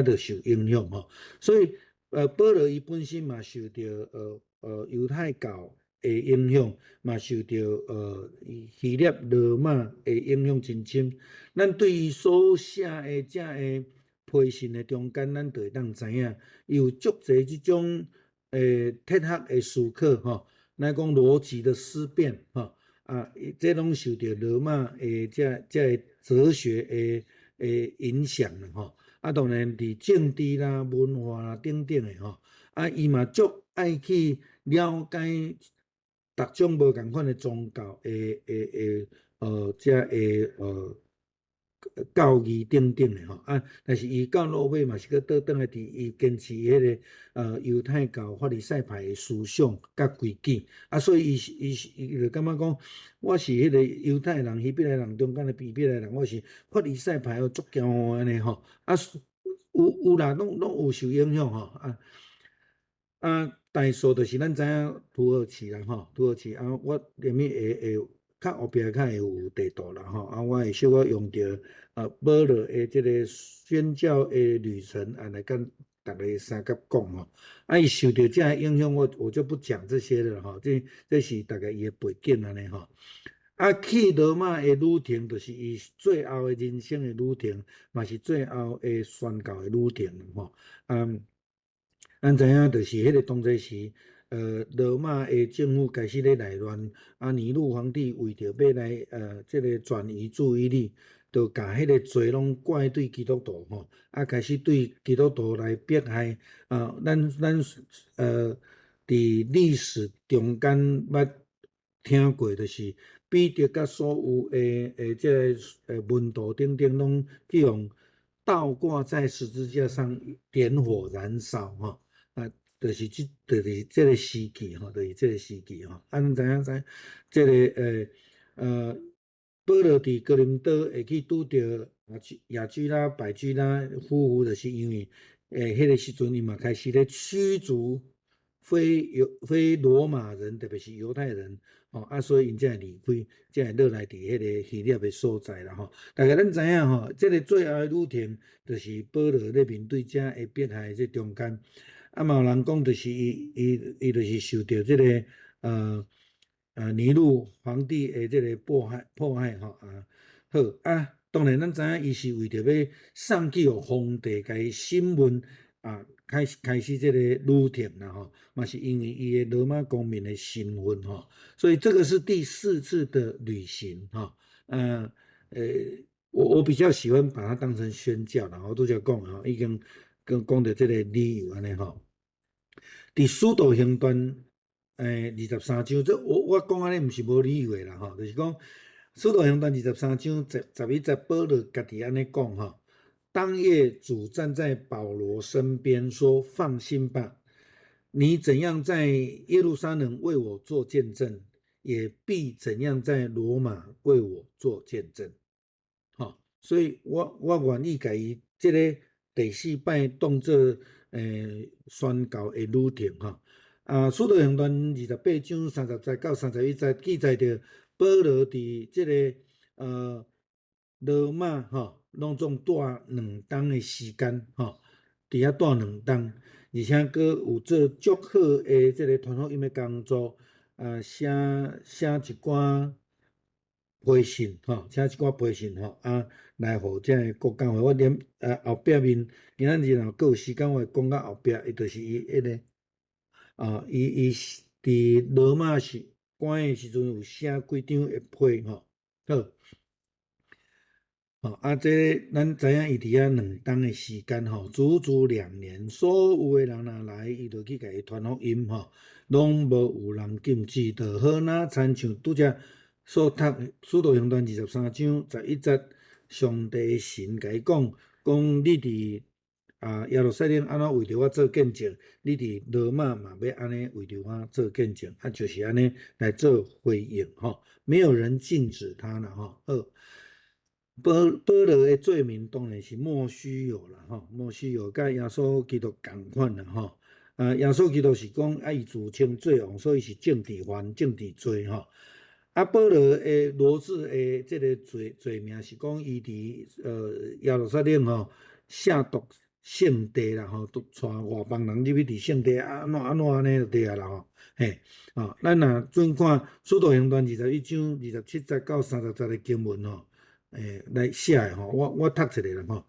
就受影响所以保罗伊本身嘛受到犹太教的影响，嘛受到希腊罗马的影响真深。咱对伊所写的遮个批信的中间，咱就会当知影，伊有足侪即种哲学的思考咱讲逻辑的思辨这拢受到罗马的遮哲学的影响当然伫政治啦、文化啦等等的伊嘛足爱去了解各种无共款的宗教遮教义等等的但是伊到落尾嘛是倒转来伫伊坚持迄个犹太教法利赛派的思想甲规矩所以伊就感觉讲，我是迄个犹太人、希伯来人中间的比别来人，我是法利赛派足骄傲安尼有啦，拢有受影响大数就是咱知影土耳其啦土耳其我连咪会较后壁较会有地图啦我会小可用着保罗的这个宣教的旅程来跟大家三甲讲伊受到这样影响，我就不讲这些了这是大概伊的背景安尼去罗马的旅程，就是伊最后的人生的旅程，嘛是最后的宣教的旅程咱知影，就是迄个当时时，罗马的政府开始咧内乱，尼禄皇帝为着要来这个转移注意力，就甲迄个罪拢怪对基督徒开始对基督徒来迫害咱伫历史中间捌听过，就是彼得甲所有这个门徒等等拢去用倒挂在十字架上点火燃烧就是这个时期就是这个时期咱知影这个保罗伫哥林多会去拄着亚居拉、百居拉夫妇，就是因为迄个时阵伊嘛开始咧驱逐非罗马人，特别是犹太人所以因才会离开，才会落来伫迄个希腊的所在啦大概咱知影这个最后的旅程，就是保罗咧面对这的迫害这中间。嘛有人讲，就是伊就是受到这个尼禄皇帝的这个迫害好当然咱知影伊是为着要送去予皇帝，甲伊审问开始这个旅程啦嘛是因为伊的罗马公民的身份所以这个是第4次的旅行我比较喜欢把它当成宣教啦，我拄则讲吼，已经讲到这个旅游安尼吼。伫使徒行传23章，这我讲安尼毋是无理由的啦吼，就是讲使徒行传23章11节，保罗家己安尼讲吼。当夜主站在保罗身边说：“放心吧，你怎样在耶路撒冷为我做见证，也必怎样在罗马为我做见证。”所以我愿意甲伊即个第4摆当做宣教的旅程吼。使徒行传28章30节到31节记载着保罗伫即个罗马拢总住2冬的时间伫遐住2冬，而且佫有做足好的即个传福音的工作，写一寡批信写一寡批信来互这个国教会。我连后壁面今仔日若佫有时间，我会讲到后壁，就是伊迄个伊伫罗马是关的时阵有写几张的批好。这咱知影伊伫遐2冬的时间足足2年，所有的人若来，伊就去甲伊传福音拢无有人禁止，就好若亲像拄则所读《使徒行传》23章11节，上帝神甲伊讲，你伫耶路撒冷安怎为着我做见证，你伫罗马嘛要安尼为着我做见证，就是安尼来做回应没有人禁止他啦好。保罗的罪名当然是莫须有啦莫须有，甲耶稣基督同款啦耶稣基督是讲伊自称罪王，所以是政治犯、政治罪保罗的罗志的这个罪名是讲伊伫耶路撒冷亵渎圣地啦带外邦人入去伫圣地安怎安尼就对啊啦咱若转看使徒行传21章27节到30节的经文来写的我读一下啦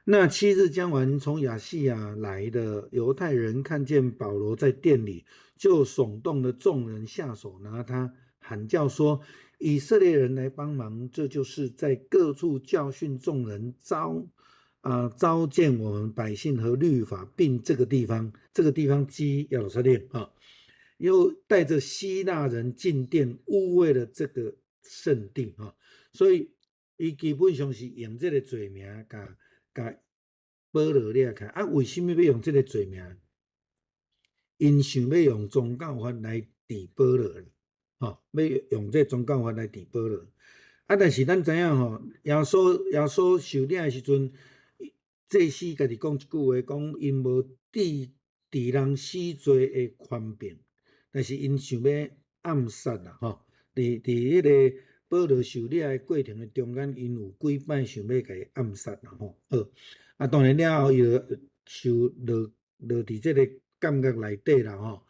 那7日将完，从亚细亚来的犹太人看见保罗在店里，就耸动了众人下手拿他，喊叫说：“以色列人来帮忙！”这就是在各处教训众人，召见我们百姓和律法，并这个地方基耶路撒冷又带着希腊人进殿，污秽了这个圣地所以伊基本上是用这个罪名甲保罗抓起来为什么要用这个罪名？因想要用宗教法来治保罗要用这宗教法来治保罗但是咱知影耶稣受领的时阵，祭司家己讲一句话，讲因无治人死罪的权柄，但是因想要暗杀啦伫迄个保罗受领的过程的中间，因有几摆想要甲伊暗杀啦当然了后，伊就受落伫这个监狱内底啦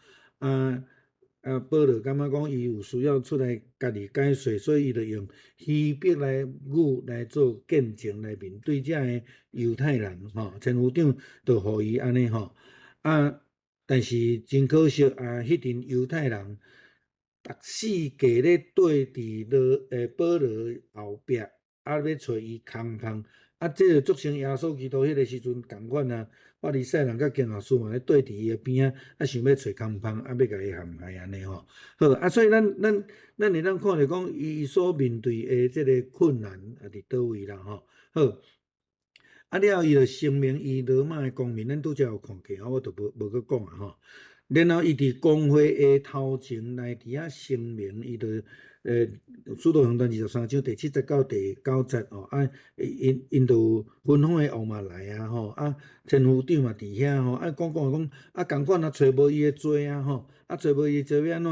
保罗感觉讲伊有需要出来家己解释，所以伊就用希伯来语来做见证，来面对这个犹太人千夫长就互伊安尼但是真可惜迄阵犹太人逐死价咧缀伫保罗后壁要找伊空芳这就造成耶稣基督迄个时阵同款法利赛人甲经学士嘛咧缀伫伊的边想要找空芳要甲伊陷害安尼好所以咱会当看着讲伊所面对的即个困难伫倒位啦好了后伊就声明伊罗马的公民，咱拄则有看见我就无搁讲然后伊伫公会的头前来伫遐声明，伊就使徒行传23章第7节到第9节因就分封的王嘛来千夫长嘛伫遐讲共款找无伊的罪找无伊的罪要安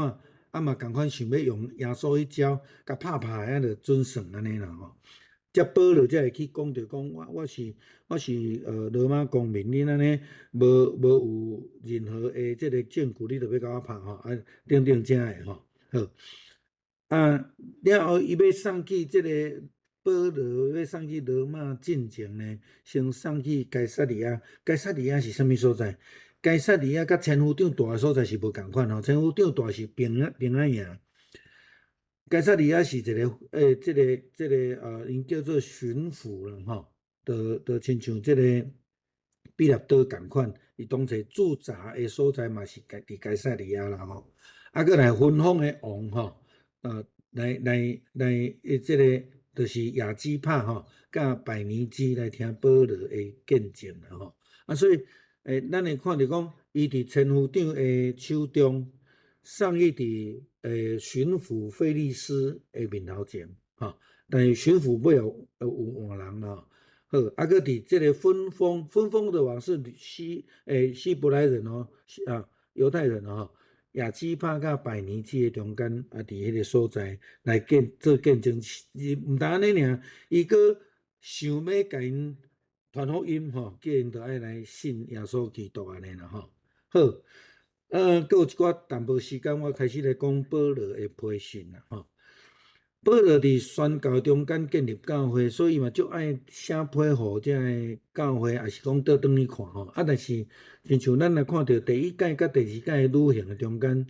怎嘛共款想要用耶稣迄招甲拍就准算安尼啦这保罗才会去讲着讲我是罗马公民，恁安尼无有任何的这个证据，你就要甲我拍等等这的好了后伊要送去这个保罗要送去罗马进前呢，先送去该撒利亚。该撒利亚是啥物所在？该撒利亚甲千夫长住的所在是无共款千夫长住是平安营。该萨利亚是一个因叫做巡抚啦吼，就亲像这个比勒多共款，伊当时驻扎的所在嘛是伫该萨利亚啦吼，啊，搁来分封的王吼，来，这个就是亚基帕吼，甲百尼基来听保罗的见证啦吼，啊，所以咱会看到讲，伊伫千夫长的手中。上一伫巡抚费利斯的面头前，哈，但是巡抚尾后有换人啦，好，啊，搁伫这个分封的王是希伯来人哦，犹太人哦，亚基帕甲百尼基的中间啊，伫迄个所在来做见证，毋但安尼尔，伊搁想要甲因传福音吼，叫因着爱来信耶稣基督安尼啦吼，好。搁有一寡淡薄时间，我开始来讲保罗的批信啦吼。保罗伫宣教中间建立教会，所以嘛就爱写批互这个教会，也是讲倒转去看吼。啊，但是亲像咱来看到第一届甲第二届的旅行的中间，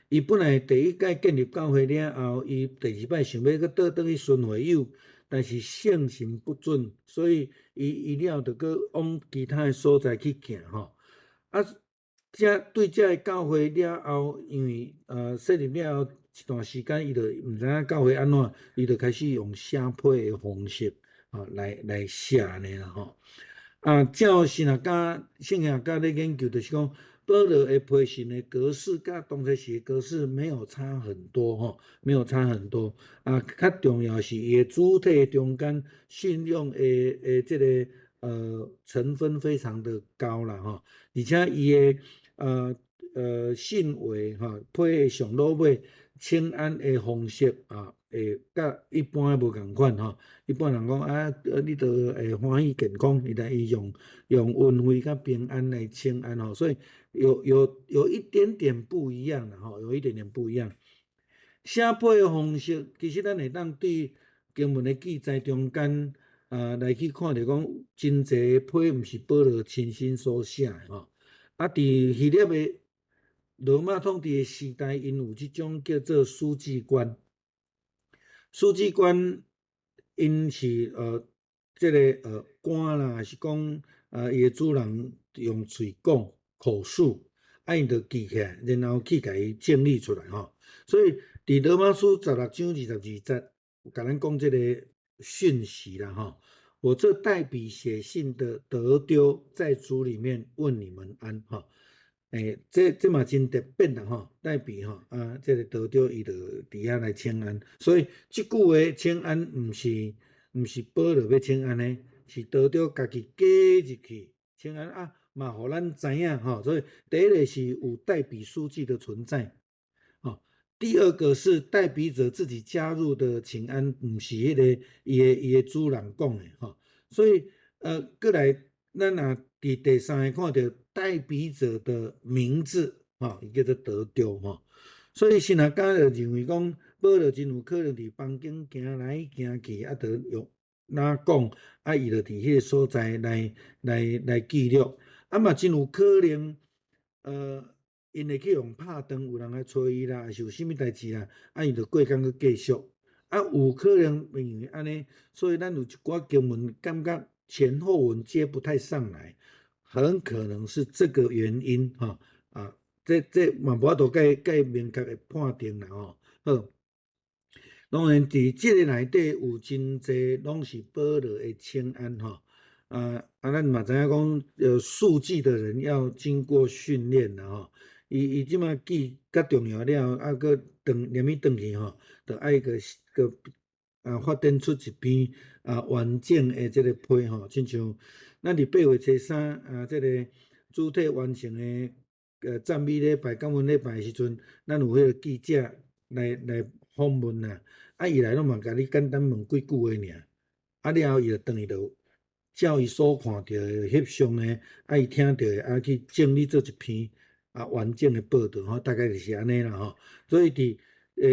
伊本来第一届建立教会了后，伊第二摆想要搁倒转去顺会友，但是圣心不准，所以伊了就搁往其他的所在去行吼。啊。对这个教会了后，因为设立了后一段时间，伊就毋知影教会安怎，伊就开始用写批的方式来写安尼啦吼。啊，照圣经教咧研究，就是讲保罗的批信的格式，甲当初时的格式没有差很多吼，没有差很多。啊，较重要是伊的主体中间信用的这个成分非常的高啦吼，而且伊的信话哈，配的上落尾请安的方式啊，甲一般无共款吼。一般人讲啊，你都会欢喜健康，伊来用运费甲平安来请安吼，所以有一点点不一样的吼，有一点点不一样。写批的方式，其实咱会当对经文的记载中间来去看着讲，真济批毋是保罗亲身所写的吼。啊，伫希腊的罗马统治的时代，因有即种叫做书记官。书记官因是这个官啦，还是讲伊的主人用嘴讲口述，啊，因着记起来，然后去甲伊整理出来吼。所以伫罗马书16章22节，有甲咱讲这个讯息啦吼。我这代笔写信的德丢，在主里面问你们安哈。这嘛真特别啦吼，代笔吼这个德丢伊就伫遐来请安，所以即句话请安毋是保罗要请安呢，是德丢家己加入去请安啊，嘛互咱知影吼。所以第一个是有代笔书记的存在。第二个是代笔者自己加入的请安，不是迄个伊的主人讲的吼，所以过来咱若伫第三个看到代笔者的名字伊叫做德丢吼，所以新学家就认为讲保罗真有可能伫房间行来行去，啊，就用哪讲啊，伊就伫迄个所在来记录，啊嘛真有可能因会去用拍灯，有人来找伊啦，还是有啥物代志啦，啊，伊就过工去继续，啊，有可能因为安尼，所以咱有一寡经文感觉前后文接不太上来，很可能是这个原因哈啊，这嘛无法度介明确的判定啦吼。好，当然伫即个内底有真济拢是保罗的请安吼。咱嘛知影讲，书记的人要经过训练的吼。伊即马记较重要了，啊，搁连咪转去吼，就爱个发展出一篇完整的即个批吼，亲像咱伫8月初3即个主体完成的赞美礼拜、感恩礼拜的时阵，咱有迄个记者来访问啦，啊，伊来拢嘛甲你简单问几句话尔，啊了后伊就转去就照伊所看到的翕相的，啊，伊听到的，啊去整理做一篇。完整的报道吼，大概就是安尼啦吼。所以伫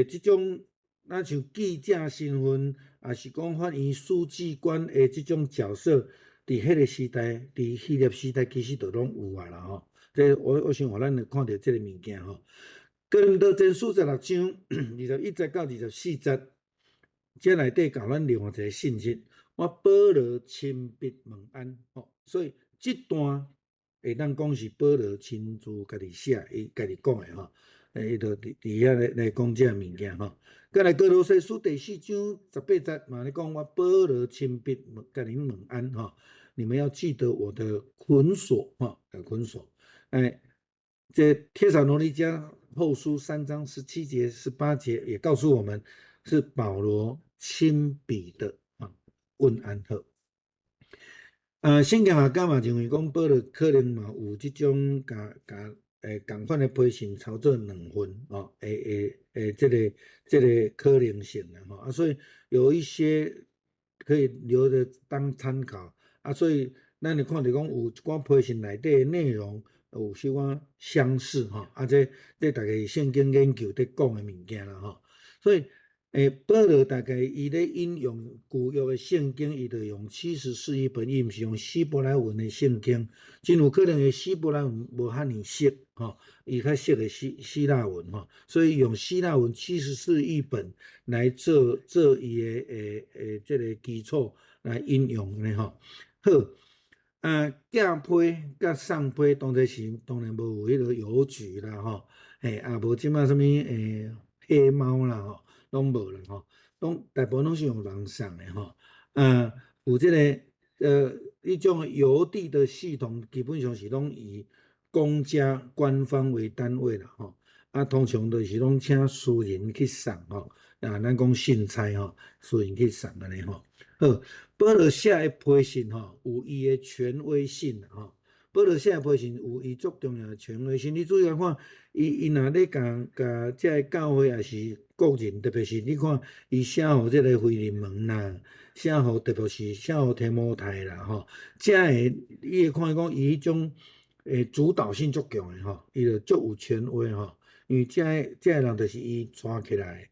即种咱像记者身份，也是讲法院书记官的即种角色，伫迄个时代，伫希腊时代其实都拢有啦吼。这我想互咱看到即个物件吼。哥林多前书16章21节到24节，这内底教咱另外一个信息。我保罗亲笔问安，所以这段会当讲是保罗亲自家己写，伊家己讲的吼，伊就伫遐来讲这物件吼。再来哥罗西书第4章18节嘛咧讲，我保罗亲笔家己问安吼，你们要记得我的捆锁捆锁，这帖撒罗尼迦后书3章17节、18节也告诉我们，是保罗亲笔的问安好。圣经学家嘛认为讲，保罗可能嘛有这种同款的批信操作2份这个可能性啦所以有一些可以留着当参考所以咱会看到讲有一寡批信内底的内容有小可相似这大概圣经研究在讲的物件啦所以保罗大概伊咧引用旧约的圣经，伊就用74译本，伊毋是用希伯来文的圣经，真有可能的希伯来文无遐尼熟伊较熟的希腊文所以用希腊文74译本来做伊的这个基础来引用呢好，寄批甲送批当然无有迄个邮局啦也无即摆什么黑猫啦拢无啦大部分拢是用人送的有这个一种邮递的系统，基本上是拢以公家官方为单位啦通常都是拢请私人去送咱讲信差私人去送安尼好，保罗写的批信有伊的权威性保罗写的批信有伊足重要的权威性，你注意来看，伊若咧甲这个教会也是个人，特别是你看伊写互这个腓利门啦，写互特别是写互提摩太啦这个你会看讲伊迄种主导性足强的伊就足有权威因为这个人就是伊带起来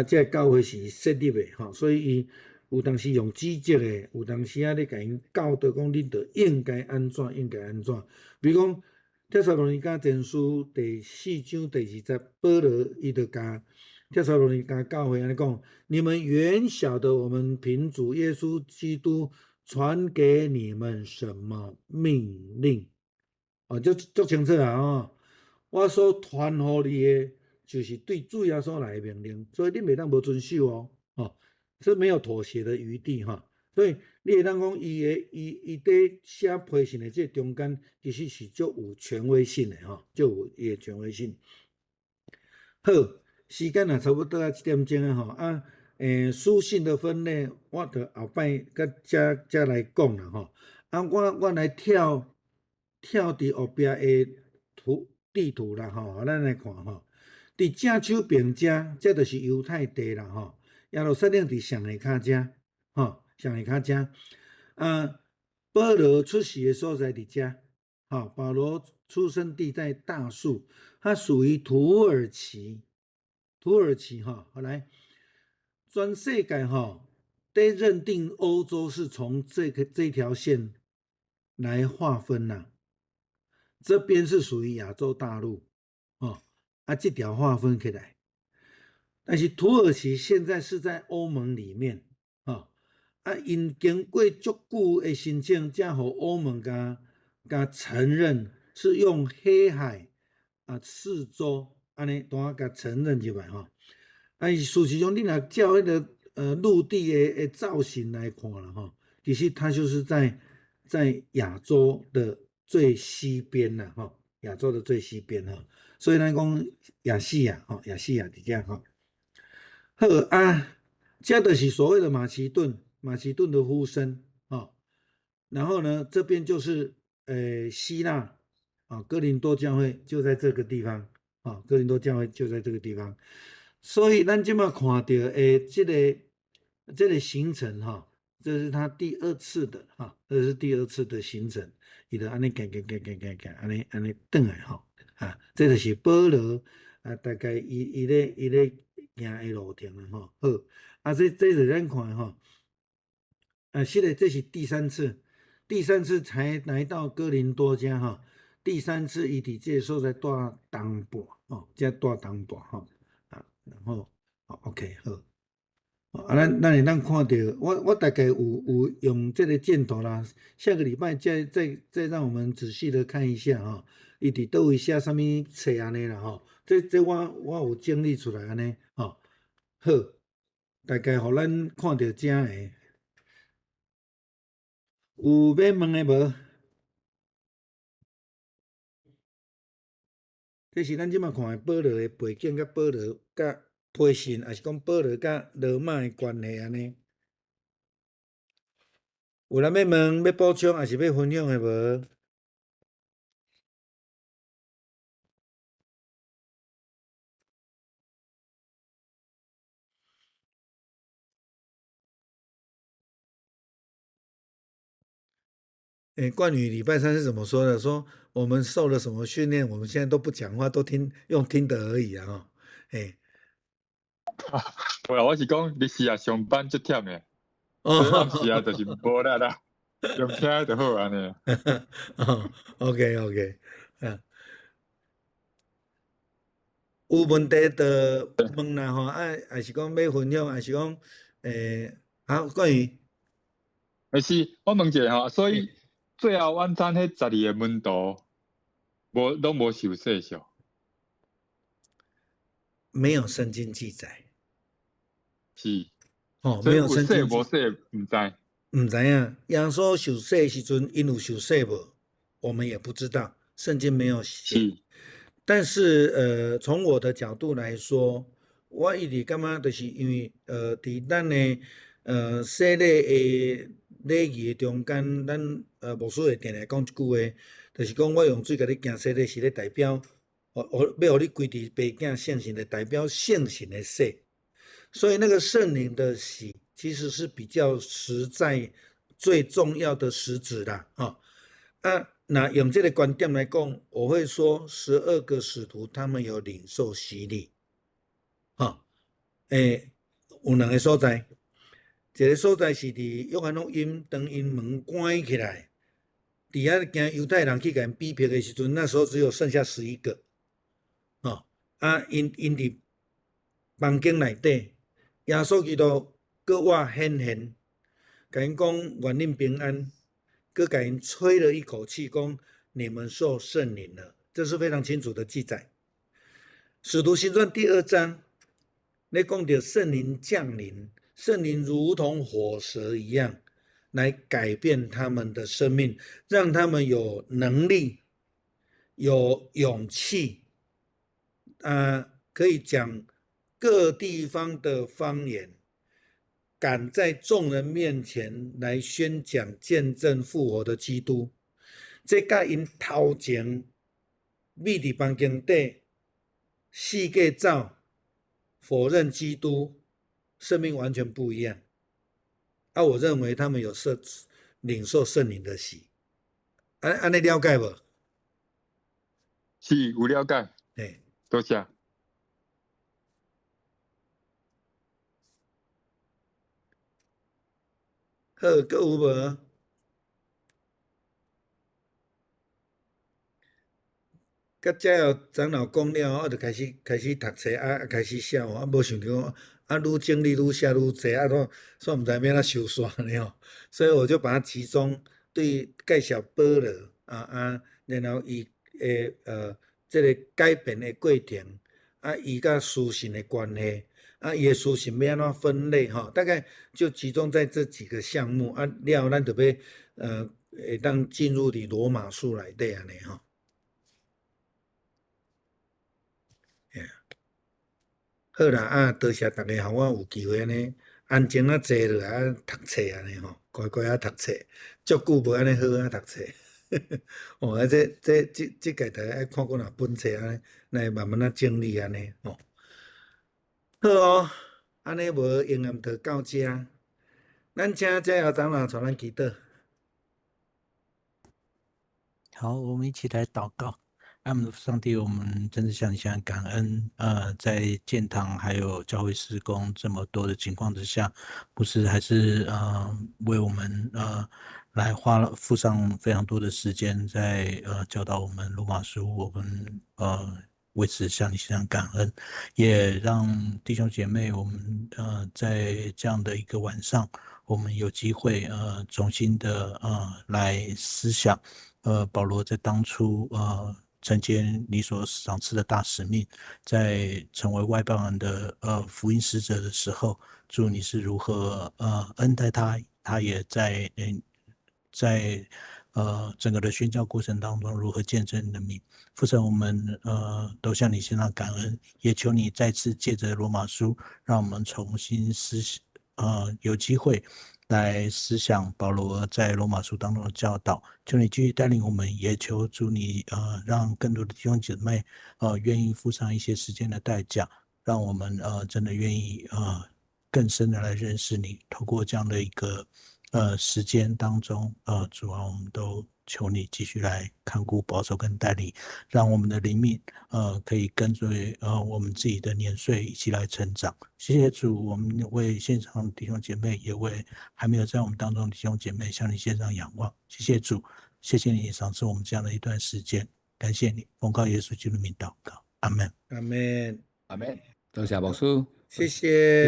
这个教会是设立的所以伊有当时用指责的，有当时咧甲因教导讲，恁着应该安怎，应该安怎。比如讲，帖撒罗尼迦前书第4章第2节，保罗伊就甲帖撒罗尼迦教会安尼讲：你们原晓得我们凭主耶稣基督传给你们什么命令？足清楚啊我所传互你的，就是对主耶稣来的命令，所以你袂当无遵守是没有妥协的余地所以你会当讲伊在写批信的这中间，其实是足有权威性的足有伊的权威性。好，时间也差不多1点钟书信的分类，我着后摆甲再来讲啦我来跳伫后壁的地图啦咱来看伫正手边这就是犹太地啦耶路撒冷伫上下骹上下骹保罗出席的所在伫这保罗出生地在大树，它属于土耳其好来全世界在认定欧洲是从这条线来划分这边是属于亚洲大陆这条划分起来，但是土耳其现在是在欧盟里面因经过足久的申请，才互欧盟甲承认，是用黑海四周安尼单甲承认入来事实上，你若照迄个陆地的造型来看啦其实它就是在亚洲的最西边啦亚洲的最西边所以咱讲亚细亚伫遮好这就是所谓的马其顿的呼声然后呢，这边就是希腊哥林多教会就在这个地方哥林多教会就在这个地方，所以咱现在看到这个行程这是他第2次的这是第2次的行程，伊就安尼行安尼转来这就是保罗大概伊咧行的路程好这是咱看是的，这是第3次才来到哥林多家第3次伊伫这个所在住东半吼，遮住东半吼啊，然后OK 好。啊，咱会当看到，我大概有用这个箭头啦。下个礼拜再让我们仔细的看一下哈，伊伫倒位写啥物册安尼啦吼。这我有整理出来安尼吼。好，大概互咱看到正个。有要问的无？这是咱即马看的保罗的背景，甲保罗甲培训，还是讲保罗甲罗马的关系安尼？有人要问、要补充，还是要分享的无？冠宇礼拜3是怎么说的？说我们受了什么训练？我们现在都不讲话，都用听的而已啊！哈，无啦，我是讲你是啊上班足忝诶，所以暗时啊就是无力啦，用听就好安尼。OK，有问题就问啦吼，还是讲要分享，还是讲好，冠宇。没事，我问者吼，所以最后晚餐迄12个门徒，拢无受洗是？没有圣经记载。是。没有圣经。有洗无洗唔知。唔知影，耶稣受洗时阵，因有受洗无？我们也不知道，圣经没有写。是。但是从我的角度来说，我一直感觉就是因为伫咱的洗礼的礼仪中间，咱牧师会定来讲一句话，就是讲我用水甲你行洗礼，是咧代表，要互你归伫白镜圣神的代表圣神的洗，所以那个圣灵的洗其实是比较实在、最重要的实质啦，那用这个观点来讲，我会说12个使徒他们有领受洗礼，有2个所在，一个所在是伫约翰福音，当因门关起来，伫遐惊犹太人去甲因逼迫的时阵，那时候只有剩下11个，因伫房间内底，耶稣基督搁我显现，甲因讲愿恁平安。哥给人吹了一口气，说你们受圣灵了，这是非常清楚的记载。使徒行传第2章，那讲到圣灵降临，圣灵如同火蛇一样，来改变他们的生命，让他们有能力、有勇气，可以讲各地方的方言。敢在众人面前来宣讲见证复活的基督，这甲因头前秘伫房间底四界走否认基督，生命完全不一样。我认为他们有领受圣灵的洗，安尼了解无？是有了解，多谢。好，还有无？甲遮后长老讲了，我就开始读册，开始写哦，无想到愈整理愈写愈济，煞毋知要安怎收煞呢？所以我就把它集中对介绍保罗然后伊的这个改变的过程，伊甲书信的关系，伊的书信要安怎分类大概就集中在这几个项目了后咱就要会当进入伫罗马书内底安尼好啦，多谢大家，互我有机会安尼安静坐落来读册安尼乖乖读册，足久无安尼好读册。这届大家爱看过哪本册安尼，来慢慢整理安尼好安尼无营养就到遮，咱请这后长老带咱祈祷。好，我们一起来祷告。上帝，我们真的向你感恩。在建堂还有教会施工这么多的情况之下，不是还是为我们付上非常多的时间在教导我们罗马书，我们为此向你献上感恩，也让弟兄姐妹我们在这样的一个晚上，我们有机会重新的来思想保罗在当初承接你所赏赐的大使命，在成为外邦人的福音使者的时候，主你是如何恩待他，他也在整个的宣教过程当中如何见证你的名。父神，我们都向你献上感恩，也求你再次借着罗马书，让我们重新有机会来思想保罗在罗马书当中的教导。求你继续带领我们，也求主你让更多的弟兄姐妹愿意付上一些时间的代价，让我们真的愿意更深的来认识你。透过这样的一个时间当中，主啊，我们都求你继续来看顾、保守跟带领，让我们的灵命可以跟随我们自己的年岁一起来成长。谢谢主，我们为现场弟兄姐妹，也为还没有在我们当中的弟兄姐妹向你献上仰望。谢谢主，谢谢你赏赐我们这样的一段时间，感谢你，奉靠耶稣基督的名祷告，阿门。阿门。阿门。多谢牧师。谢谢。